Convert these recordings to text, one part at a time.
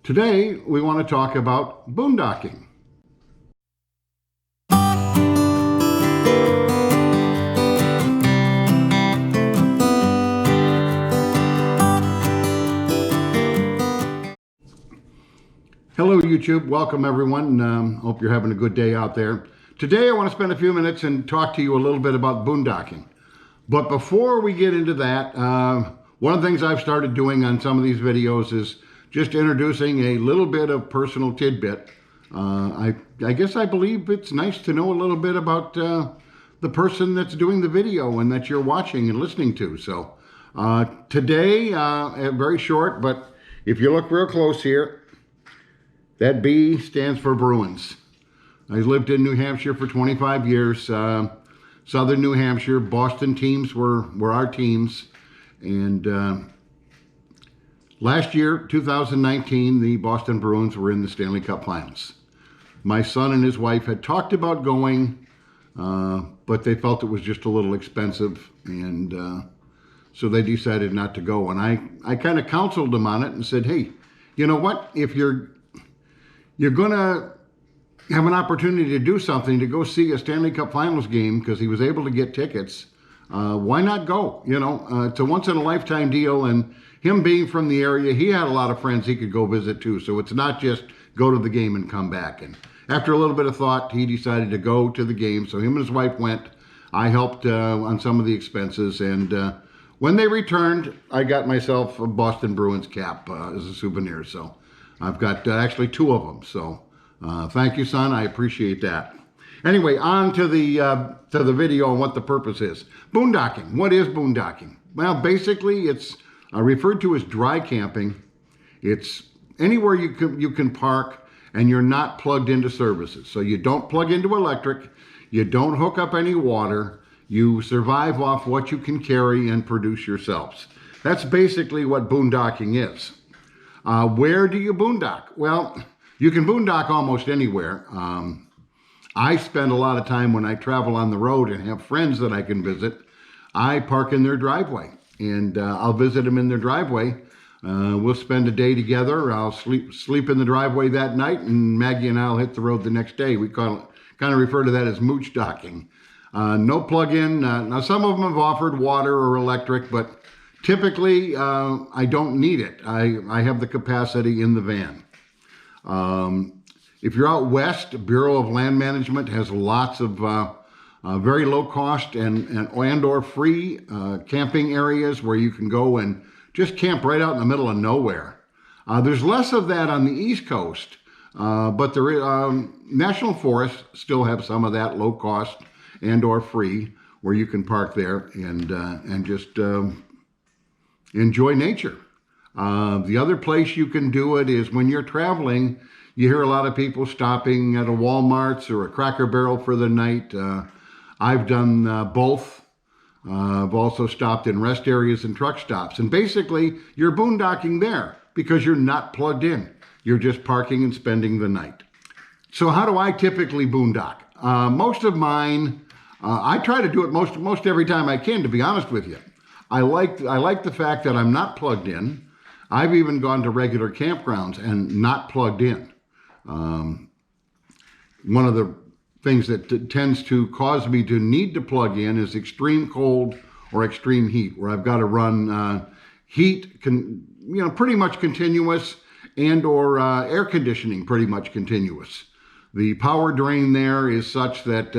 Today, we want to talk about boondocking. Hello, YouTube. Welcome, everyone. Hope you're having a good day out there. Today, I want to spend a few minutes and talk to you a little bit about boondocking. But before we get into that, one of the things I've started doing on some of these videos is just introducing a little bit of personal tidbit. I guess I believe it's nice to know a little bit about the person that's doing the video and that you're watching and listening to. So today, very short, but if you look real close here, that B stands for Bruins. I lived in New Hampshire for 25 years. Southern New Hampshire, Boston teams were our teams. And last year, 2019, the Boston Bruins were in the Stanley Cup Finals. My son and his wife had talked about going, but they felt it was just a little expensive, and so they decided not to go. And I kind of counseled them on it and said, hey, you know what? If you're going to have an opportunity to do something, to go see a Stanley Cup Finals game, because he was able to get tickets, why not go? You know, it's a once-in-a-lifetime deal, and him being from the area, he had a lot of friends he could go visit too, so it's not just go to the game and come back. And after a little bit of thought, he decided to go to the game, so him and his wife went. I helped on some of the expenses, and when they returned, I got myself a Boston Bruins cap as a souvenir, so I've got actually two of them, so thank you, son, I appreciate that. Anyway, on to the video and what the purpose is. Boondocking. What is boondocking? Well, basically, it's referred to as dry camping. It's anywhere you can park and you're not plugged into services. So you don't plug into electric, you don't hook up any water, you survive off what you can carry and produce yourselves. That's basically what boondocking is. Where do you boondock? Well, you can boondock almost anywhere. I spend a lot of time when I travel on the road and have friends that I can visit. I park in their driveway, and I'll visit them in their driveway. We'll spend a day together. I'll sleep in the driveway that night, and Maggie and I'll hit the road the next day. We kind of refer to that as Moochdocking. No plug-in. Now, some of them have offered water or electric, but typically I don't need it. I have the capacity in the van. If you're out west, Bureau of Land Management has lots of very low cost and or free camping areas where you can go and just camp right out in the middle of nowhere. There's less of that on the East Coast, but the National Forests still have some of that low cost and or free where you can park there and just enjoy nature. The other place you can do it is when you're traveling. You hear a lot of people stopping at a Walmart's or a Cracker Barrel for the night. I've done both. I've also stopped in rest areas and truck stops. And basically, you're boondocking there because you're not plugged in. You're just parking and spending the night. So how do I typically boondock? Most of mine, I try to do it most every time I can, to be honest with you. I like the fact that I'm not plugged in. I've even gone to regular campgrounds and not plugged in. One of the things that tends to cause me to need to plug in is extreme cold or extreme heat, where I've got to run heat, pretty much continuous, and or air conditioning pretty much continuous. The power drain there is such that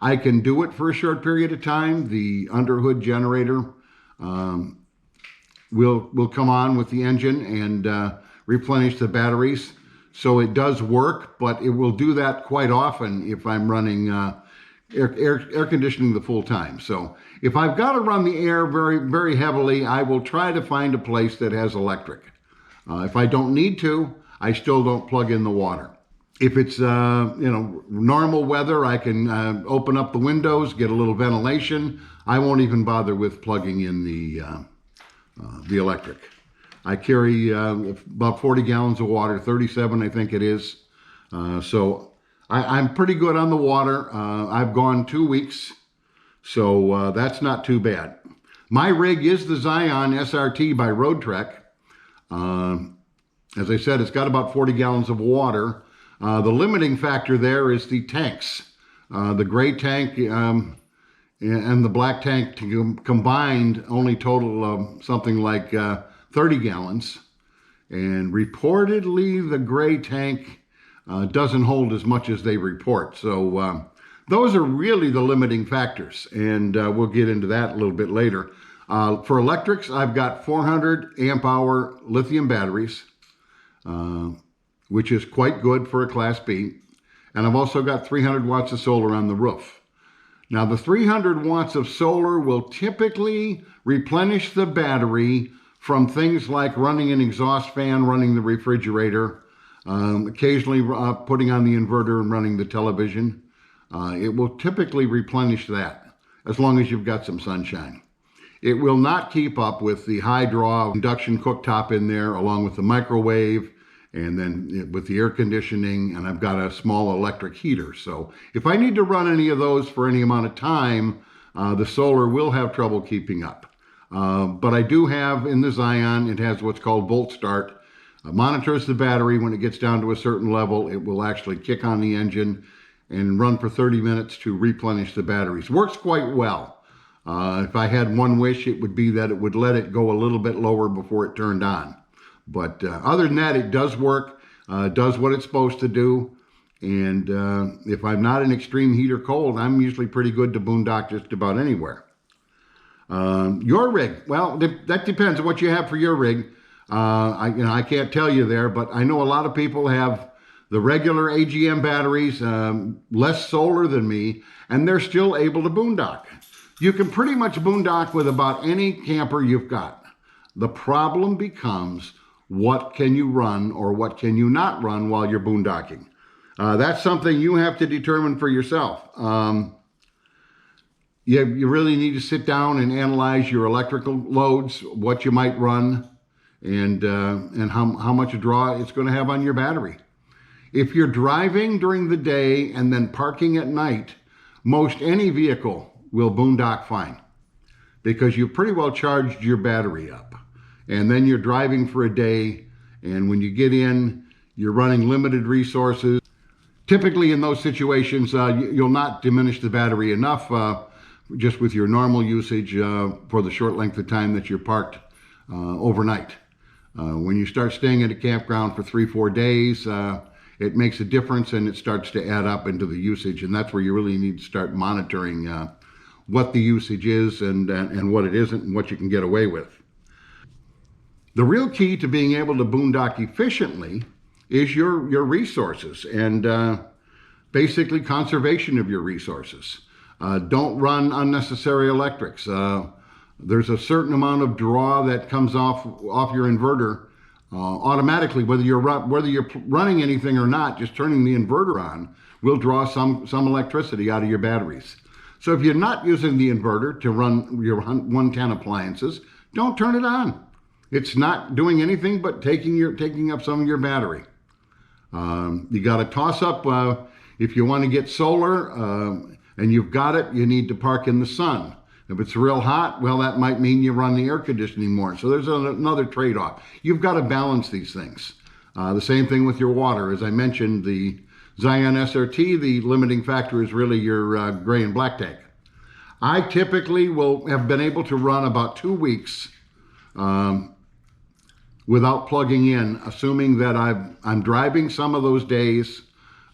I can do it for a short period of time. The underhood generator will come on with the engine and replenish the batteries. So it does work, but it will do that quite often if I'm running air conditioning the full time. So if I've got to run the air very, very heavily, I will try to find a place that has electric. If I don't need to, I still don't plug in the water. If it's normal weather, I can open up the windows, get a little ventilation. I won't even bother with plugging in the electric. I carry about 40 gallons of water, 37 I think it is. So I'm pretty good on the water. I've gone 2 weeks, so that's not too bad. My rig is the Zion SRT by Road Trek. As I said, it's got about 40 gallons of water. The limiting factor there is the tanks. The gray tank and the black tank combined only total something like 30 gallons. And reportedly, the gray tank doesn't hold as much as they report. So those are really the limiting factors. And we'll get into that a little bit later. For electrics, I've got 400 amp hour lithium batteries, which is quite good for a Class B. And I've also got 300 watts of solar on the roof. Now, the 300 watts of solar will typically replenish the battery from things like running an exhaust fan, running the refrigerator, occasionally putting on the inverter and running the television. It will typically replenish that as long as you've got some sunshine. It will not keep up with the high draw induction cooktop in there, along with the microwave, and then with the air conditioning, and I've got a small electric heater. So if I need to run any of those for any amount of time, the solar will have trouble keeping up. But I do have in the Xyon, it has what's called volt start. Monitors the battery. When it gets down to a certain level, it will actually kick on the engine and run for 30 minutes to replenish the batteries. Works quite well. If I had one wish, it would be that it would let it go a little bit lower before it turned on. But other than that, it does work, does what it's supposed to do. And if I'm not in extreme heat or cold, I'm usually pretty good to boondock just about anywhere. Your rig, well, that depends on what you have for your rig. I can't tell you there, but I know a lot of people have the regular AGM batteries, less solar than me, and they're still able to boondock. You can pretty much boondock with about any camper you've got. The problem becomes, what can you run or what can you not run while you're boondocking? That's something you have to determine for yourself. You really need to sit down and analyze your electrical loads, what you might run, and how much draw it's going to have on your battery. If you're driving during the day and then parking at night, most any vehicle will boondock fine because you've pretty well charged your battery up. And then you're driving for a day, and when you get in, you're running limited resources. Typically in those situations, you'll not diminish the battery enough just with your normal usage for the short length of time that you're parked overnight. When you start staying at a campground for 3-4 days, it makes a difference and it starts to add up into the usage, and that's where you really need to start monitoring what the usage is and what it isn't and what you can get away with. The real key to being able to boondock efficiently is your resources and basically conservation of your resources. Don't run unnecessary electrics. There's a certain amount of draw that comes off your inverter automatically, whether you're running anything or not. Just turning the inverter on will draw some electricity out of your batteries. So if you're not using the inverter to run your 110 appliances, don't turn it on. It's not doing anything but taking up some of your battery. You got to toss up, if you want to get solar and you've got it, you need to park in the sun. If it's real hot, well, that might mean you run the air conditioning more. So there's another trade-off. You've got to balance these things. The same thing with your water. As I mentioned, the Xyon SRT, the limiting factor is really your gray and black tank. I typically will have been able to run about 2 weeks without plugging in, assuming that I'm driving some of those days.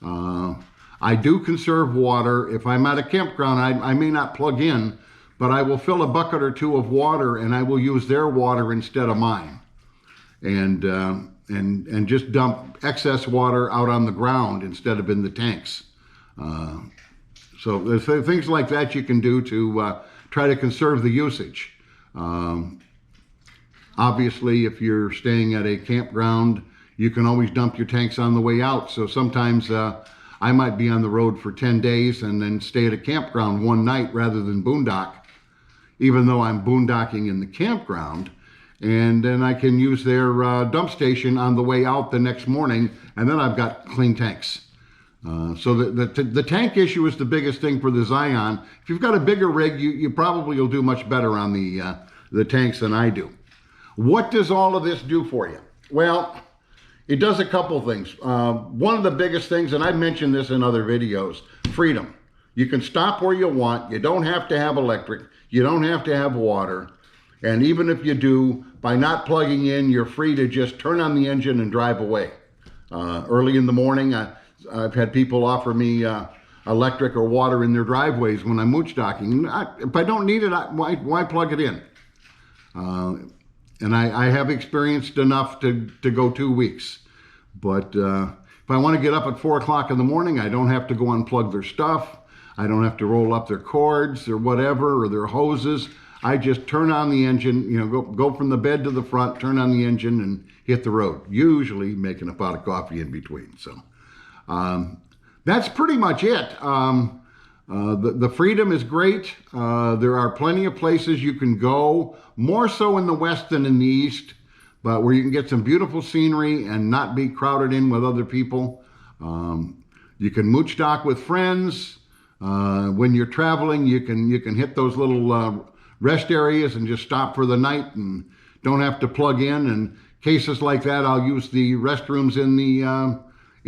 I do conserve water. If I'm at a campground, I may not plug in, but I will fill a bucket or two of water and I will use their water instead of mine. And just dump excess water out on the ground instead of in the tanks. So there's things like that you can do to try to conserve the usage. Obviously, if you're staying at a campground, you can always dump your tanks on the way out. So sometimes I might be on the road for 10 days and then stay at a campground one night rather than boondock, even though I'm boondocking in the campground. And then I can use their dump station on the way out the next morning, and then I've got clean tanks. So the tank issue is the biggest thing for the Xyon. If you've got a bigger rig, you probably will do much better on the tanks than I do. What does all of this do for you? Well, It does a couple things. One of the biggest things, and I've mentioned this in other videos, freedom. You can stop where you want. You don't have to have electric. You don't have to have water. And even if you do, by not plugging in, you're free to just turn on the engine and drive away. Early in the morning, I've had people offer me electric or water in their driveways when I'm Moochdocking. If I don't need it, why plug it in? And I have experienced enough to go 2 weeks. But if I want to get up at 4 o'clock in the morning, I don't have to go unplug their stuff. I don't have to roll up their cords or whatever, or their hoses. I just turn on the engine, you know, go from the bed to the front, turn on the engine and hit the road, usually making a pot of coffee in between. So that's pretty much it. The freedom is great. There are plenty of places you can go, more so in the West than in the East, but where you can get some beautiful scenery and not be crowded in with other people. You can Moochdocking with friends. When you're traveling, you can hit those little rest areas and just stop for the night and don't have to plug in. And cases like that, I'll use the restrooms in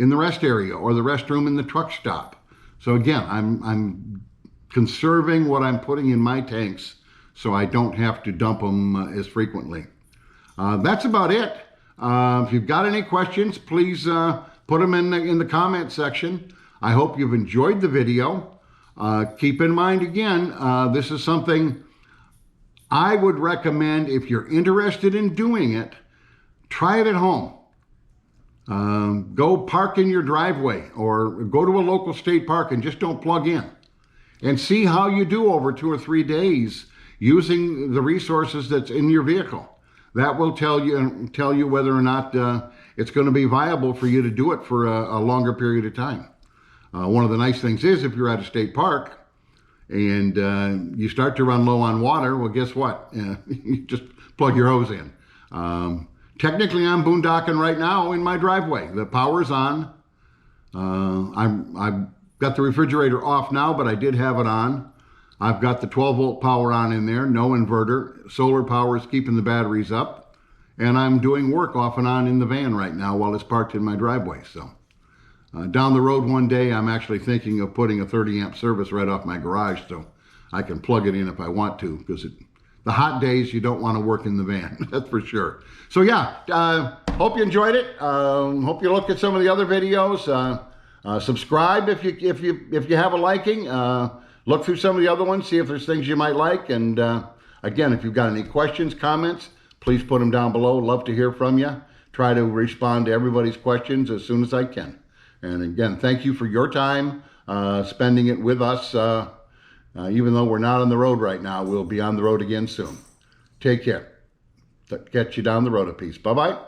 the rest area or the restroom in the truck stop. So again, I'm conserving what I'm putting in my tanks so I don't have to dump them as frequently. That's about it. If you've got any questions, please put them in the comment section. I hope you've enjoyed the video. Keep in mind, again, this is something I would recommend if you're interested in doing it. Try it at home. Go park in your driveway or go to a local state park and just don't plug in. And see how you do over 2 or 3 days using the resources that's in your vehicle. That will tell you whether or not it's going to be viable for you to do it for a longer period of time. One of the nice things is if you're at a state park and you start to run low on water, well, guess what? You just plug your hose in. Technically, I'm boondocking right now in my driveway. The power's on. I've got the refrigerator off now, but I did have it on. I've got the 12-volt power on in there, no inverter. Solar power is keeping the batteries up. And I'm doing work off and on in the van right now while it's parked in my driveway. So down the road one day, I'm actually thinking of putting a 30-amp service right off my garage so I can plug it in if I want to, because the hot days, you don't want to work in the van, that's for sure. So yeah, hope you enjoyed it. Hope you look at some of the other videos. Subscribe if you have a liking. Look through some of the other ones, see if there's things you might like. And again, if you've got any questions, comments, please put them down below. Love to hear from you. Try to respond to everybody's questions as soon as I can. And again, thank you for your time spending it with us. Even though we're not on the road right now, we'll be on the road again soon. Take care. Catch you down the road a piece. Bye-bye.